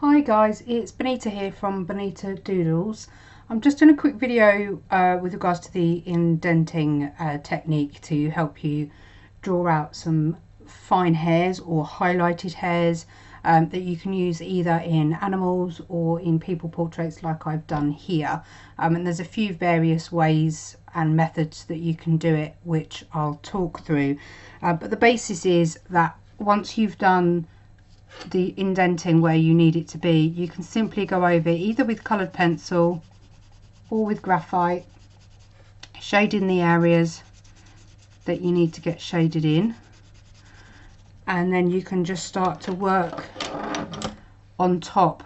Hi guys, it's Bonita here from Bonita Doodles. I'm just doing a quick video with regards to the indenting technique to help you draw out some fine hairs or highlighted hairs that you can use either in animals or in people portraits like I've done here. And there's a few various ways and methods that you can do it, which I'll talk through. But the basis is that once you've done the indenting where you need it to be, you can simply go over either with coloured pencil or with graphite, shade in the areas that you need to get shaded in, and then you can just start to work on top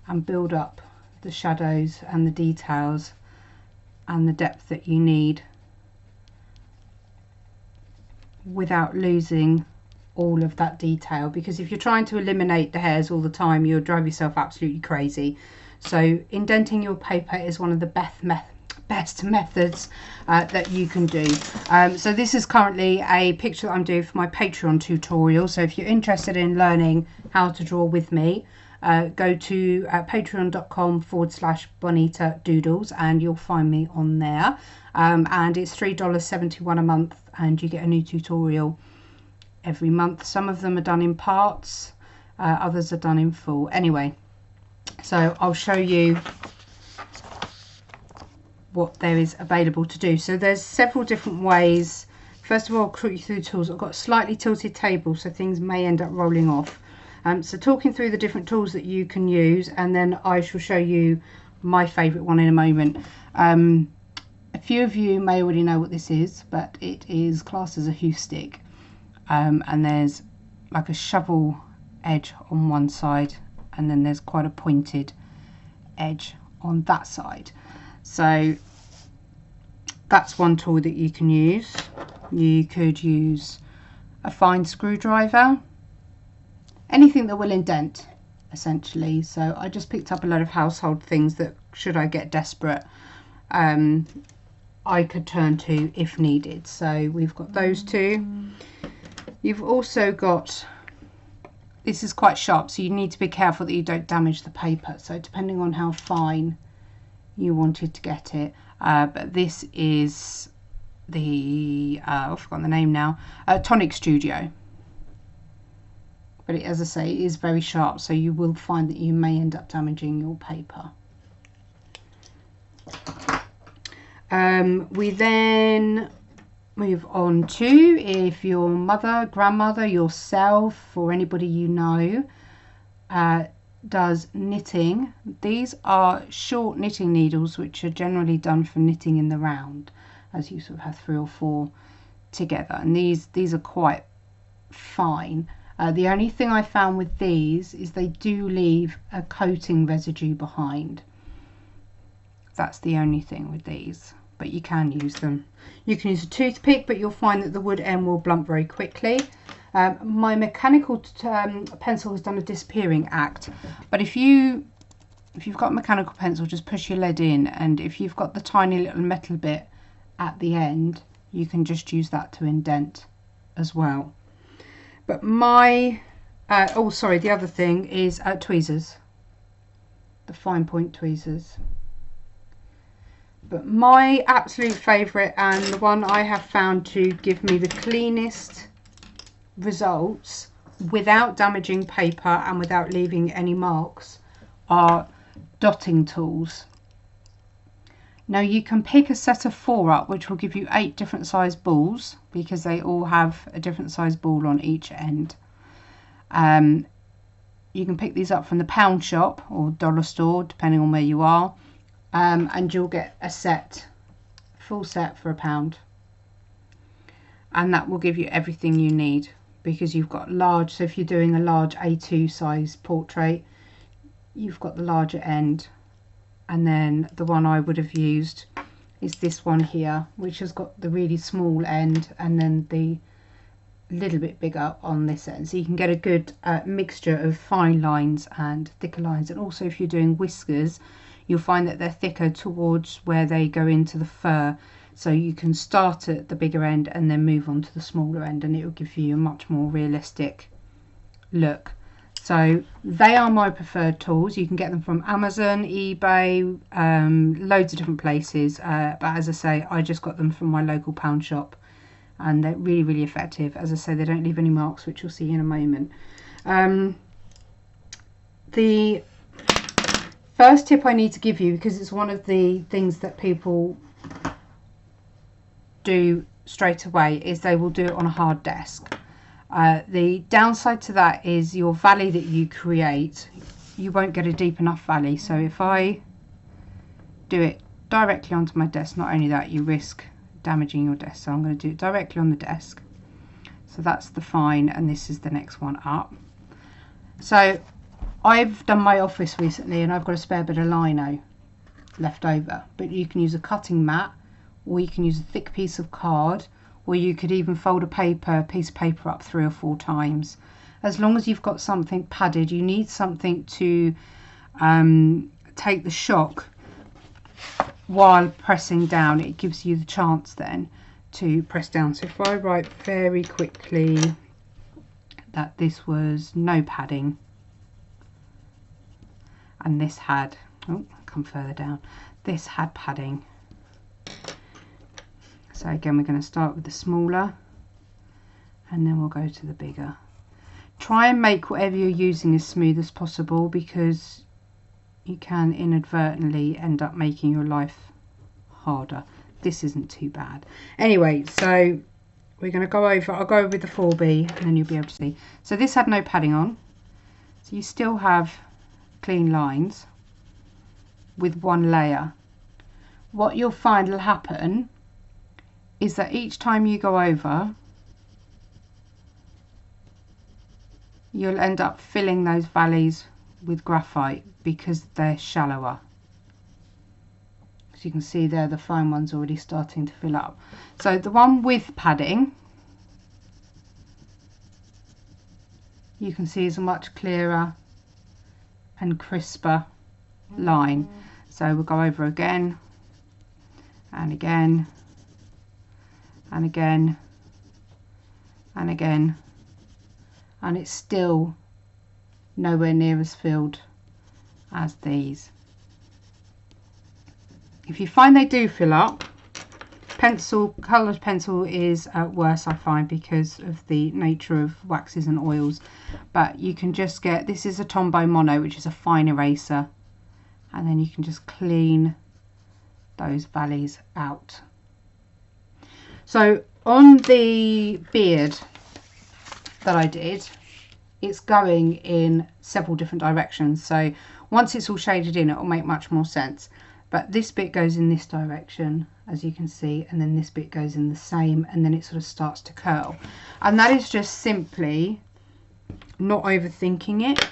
and build up the shadows and the details and the depth that you need without losing all of that detail, because if you're trying to eliminate the hairs all the time, you'll drive yourself absolutely crazy. So indenting your paper is one of the best methods that you can do. So this is currently a picture that I'm doing for my Patreon tutorial, so if you're interested in learning how to draw with me, go to patreon.com/Bonita Doodles and you'll find me on there, and it's $3.71 a month and you get a new tutorial every month. Some of them are done in parts, others are done in full. Anyway, so I'll show you what there is available to do. So there's several different ways. First of all, I'll talk you through the tools. I've got a slightly tilted table, so things may end up rolling off. So talking through the different tools that you can use, and then I shall show you my favourite one in a moment. A few of you may already know what this is, but it is classed as a hue stick. And there's like a shovel edge on one side, and then there's quite a pointed edge on that side. So that's one tool that you can use. You could use a fine screwdriver, anything that will indent essentially. So I just picked up a lot of household things that, should I get desperate, I could turn to if needed. So we've got those two. You've also got, this is quite sharp, so you need to be careful that you don't damage the paper. So depending on how fine you wanted to get it, but this is the, I've forgotten the name now, Tonic Studio. But it, as I say, it is very sharp, so you will find that you may end up damaging your paper. We then move on to, if your mother, grandmother, yourself, or anybody you know does knitting, these are short knitting needles which are generally done for knitting in the round, as you sort of have 3 or 4 together, and these are quite fine. The only thing I found with these is they do leave a coating residue behind. That's the only thing with these, but you can use them. You can use a toothpick, but you'll find that the wood end will blunt very quickly. My mechanical pencil has done a disappearing act, but if you've got a mechanical pencil, just push your lead in, and if you've got the tiny little metal bit at the end, you can just use that to indent as well. But my oh sorry, the other thing is tweezers, the fine point tweezers. But my absolute favourite, and the one I have found to give me the cleanest results without damaging paper and without leaving any marks, are dotting tools. Now you can pick a set of 4 up, which will give you 8 different size balls, because they all have a different size ball on each end. You can pick these up from the pound shop or dollar store, depending on where you are. And you'll get a set, full set for £1, and that will give you everything you need, because you've got large, so if you're doing a large A2 size portrait, you've got the larger end, and then the one I would have used is this one here, which has got the really small end and then the little bit bigger on this end, so you can get a good mixture of fine lines and thicker lines. And also if you're doing whiskers, you'll find that they're thicker towards where they go into the fur, so you can start at the bigger end and then move on to the smaller end, and it will give you a much more realistic look. So they are my preferred tools. You can get them from Amazon, eBay, loads of different places. But as I say, I just got them from my local pound shop, and they're really, really effective. As I say, they don't leave any marks, which you'll see in a moment. The first tip I need to give you, because it's one of the things that people do straight away, is they will do it on a hard desk. The downside to that is your valley that you create, you won't get a deep enough valley. So if I do it directly onto my desk, not only that, you risk damaging your desk. So I'm going to do it directly on the desk. So that's the fine, and this is the next one up. So I've done my office recently and I've got a spare bit of lino left over, but you can use a cutting mat, or you can use a thick piece of card, or you could even fold a piece of paper up 3 or 4 times. As long as you've got something padded, you need something to take the shock while pressing down. It gives you the chance then to press down. So if I write very quickly that this was no padding, and this had, oh, come further down, this had padding. So again, we're going to start with the smaller, and then we'll go to the bigger. Try and make whatever you're using as smooth as possible, because you can inadvertently end up making your life harder. This isn't too bad. Anyway, so we're going to go over, I'll go over with the 4B and then you'll be able to see. So this had no padding on. So you still have clean lines with one layer. What you'll find will happen is that each time you go over, you'll end up filling those valleys with graphite because they're shallower. As you can see there, the fine one's already starting to fill up. So the one with padding, you can see is a much clearer and crisper line. So we'll go over again and again and again and again, and it's still nowhere near as filled as these. If you find they do fill up, coloured pencil is worse, I find, because of the nature of waxes and oils. But you can just get, this is a Tombow Mono, which is a fine eraser, and then you can just clean those valleys out. So on the beard that I did, it's going in several different directions. So once it's all shaded in, it will make much more sense. But this bit goes in this direction, as you can see, and then this bit goes in the same, and then it sort of starts to curl. And that is just simply not overthinking it.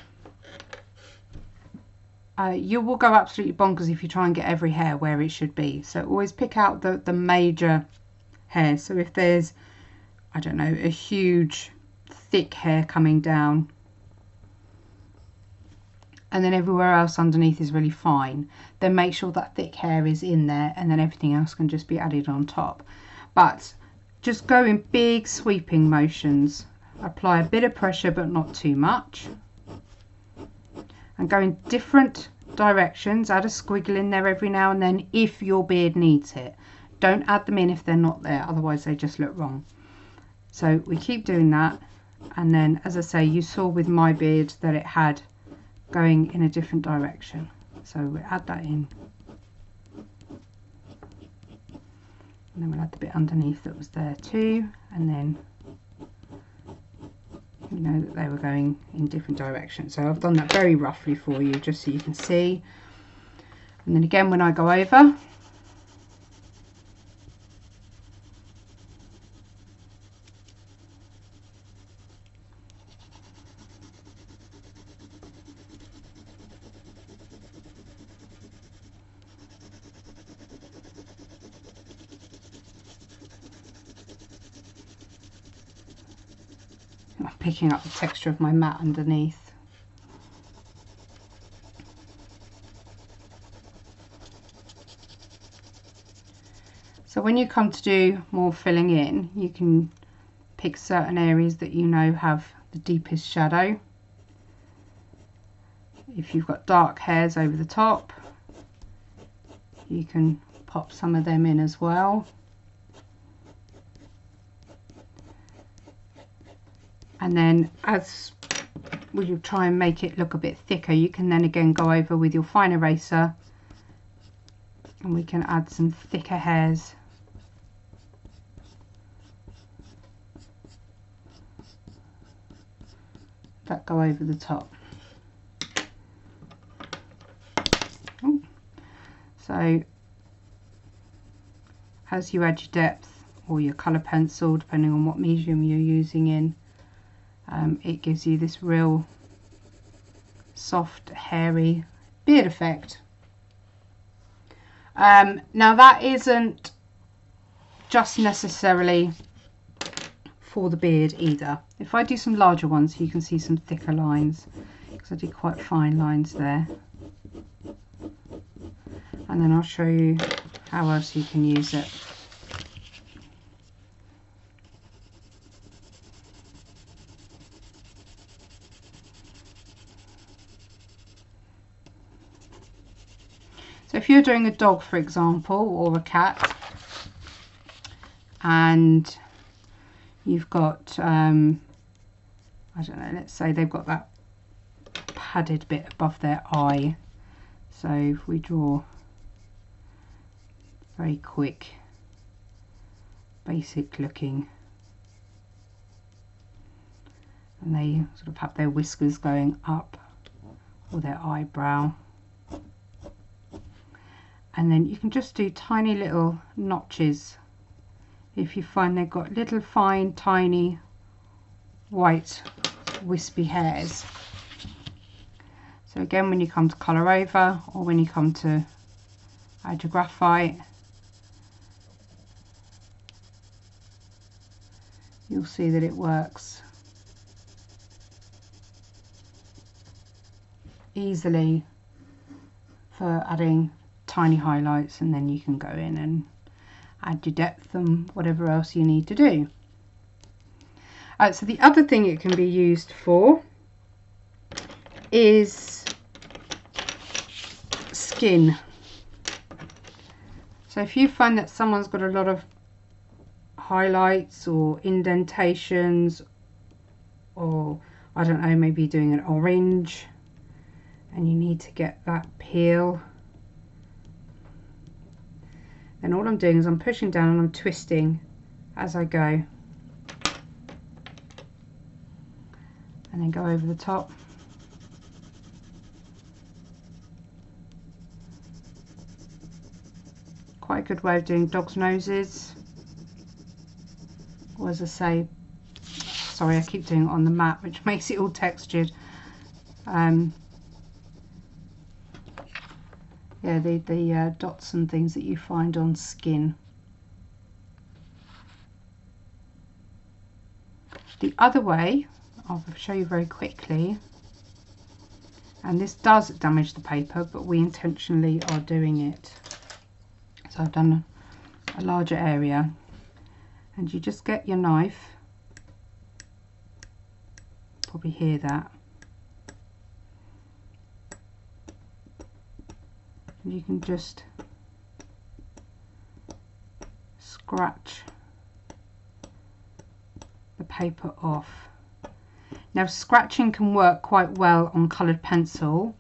You will go absolutely bonkers if you try and get every hair where it should be. So always pick out the major hairs. So if there's, I don't know, a huge thick hair coming down, and then everywhere else underneath is really fine, then make sure that thick hair is in there, and then everything else can just be added on top. But just go in big sweeping motions. Apply a bit of pressure but not too much, and go in different directions. Add a squiggle in there every now and then if your beard needs it. Don't add them in if they're not there, otherwise they just look wrong. So we keep doing that, and then, as I say, you saw with my beard that it had going in a different direction. So we add that in, and then we'll add the bit underneath that was there too, and then you know that they were going in different directions. So I've done that very roughly for you, just so you can see. And then again, when I go over, I'm picking up the texture of my mat underneath. So when you come to do more filling in, you can pick certain areas that you know have the deepest shadow, if you've got dark hairs over the top, you can pop some of them in as well. And then as you try and make it look a bit thicker, you can then again go over with your fine eraser and we can add some thicker hairs. That go over the top. Ooh. So as you add your depth or your colour pencil, depending on what medium you're using in, it gives you this real soft, hairy beard effect. Now that isn't just necessarily for the beard either. If I do some larger ones, you can see some thicker lines, because I did quite fine lines there. And then I'll show you how else you can use it. So if you're doing a dog, for example, or a cat, and you've got, I don't know, let's say they've got that padded bit above their eye. So if we draw very quick, basic looking, and they sort of have their whiskers going up, or their eyebrow. And then you can just do tiny little notches if you find they've got little fine tiny white wispy hairs. So again, when you come to colour over, or when you come to add your graphite, you'll see that it works easily for adding tiny highlights, and then you can go in and add your depth and whatever else you need to do. So the other thing it can be used for is skin. So if you find that someone's got a lot of highlights or indentations, or I don't know, maybe you're doing an orange and you need to get that peel, then all I'm doing is I'm pushing down and I'm twisting as I go, and then go over the top. Quite a good way of doing dogs' noses, or as I say, sorry, I keep doing it on the mat, which makes it all textured. Yeah, the dots and things that you find on skin. The other way, I'll show you very quickly, and this does damage the paper, but we intentionally are doing it. So I've done a larger area, and you just get your knife, probably hear that, and you can just scratch the paper off. Now scratching can work quite well on coloured pencil,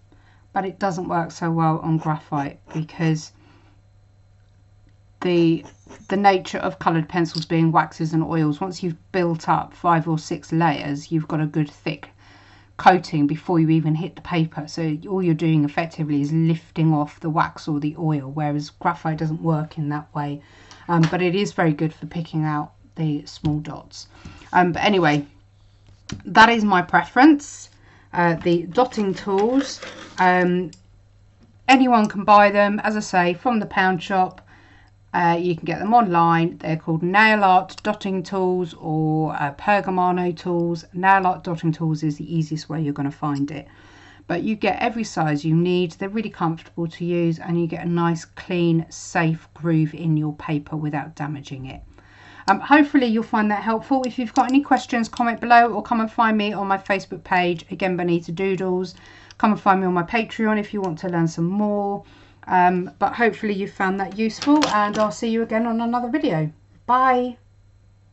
but it doesn't work so well on graphite, because the nature of coloured pencils being waxes and oils, once you've built up 5 or 6 layers, you've got a good thick coating before you even hit the paper. So all you're doing effectively is lifting off the wax or the oil, whereas graphite doesn't work in that way. But it is very good for picking out the small dots. But anyway, that is my preference. The dotting tools, anyone can buy them, as I say, from the pound shop. You can get them online. They're called nail art dotting tools, or pergamano tools. Nail art dotting tools is the easiest way you're going to find it, but you get every size you need. They're really comfortable to use, and you get a nice clean safe groove in your paper without damaging it. Hopefully you'll find that helpful. If you've got any questions, comment below, or come and find me on my Facebook page, again, Bonita Doodles, Come and find me on my Patreon if you want to learn some more. But hopefully you found that useful, and I'll see you again on another video. Bye.